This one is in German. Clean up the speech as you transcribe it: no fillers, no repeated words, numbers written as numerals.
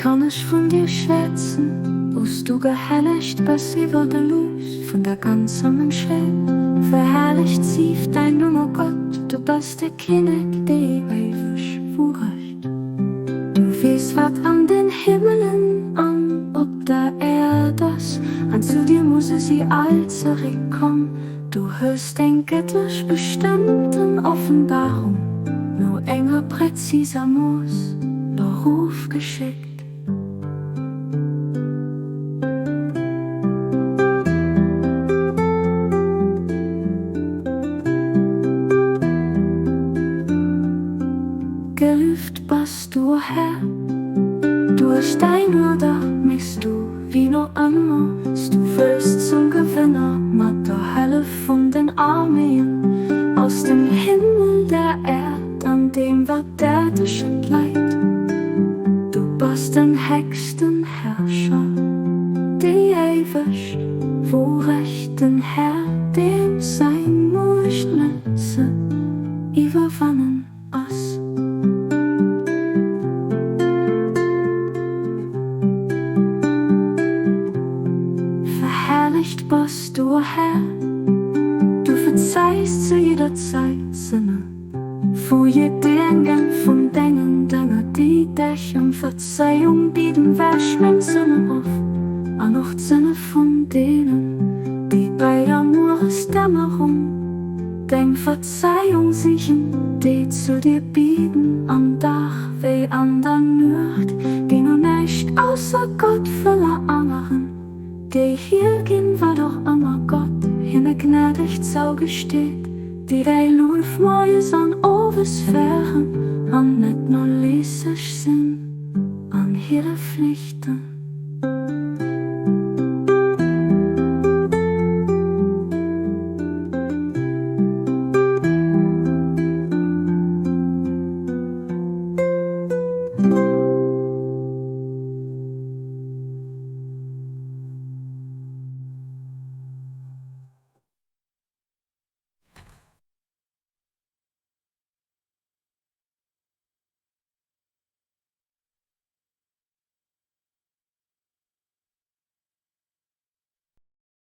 kann ich von dir schätzen, wost du gehelligt bist über der Lust von der ganzen Menschheit. Verherrlicht sie dein Nummer Gott, du bist der König, der ewig wohnt. Du weißt, was an den Himmelen, an ob der Erde ist, an zu dir muss sie all zurückkommen. Du hörst den göttlich bestimmten Offenbarung, nur enger, präziser muss der Ruf geschickt. Gelüft bist du, Herr, durch dein Würde misst du wie noch immer. Du wirst zum Gewinner mit der Hölle von den Armeen, aus dem Himmel der Erde, an dem wird der dich entleiht. Du bist den höchsten Herrscher, der ewig wo rechten Herr, dem sein Mächtnisse überwannen ist. Verherrlicht bist du, Herr, du verzeihst zu jeder Zeit Sinne, vor jedem von Dingen, die dich um Verzeihung bieten, wäschen Sinne auf, an auch Sinne von denen, die bei der Moresdämmerung denk Verzeihung sichern, die zu dir bieten, am Dach wie an der Nacht, ging und nicht außer Gott voller anderen. Die hier gehen war doch immer Gott, hinne gnädig zaugesteht, die dei Luf Mäus an Ovesphären, an net nur lesig sind, an ihre Pflichten.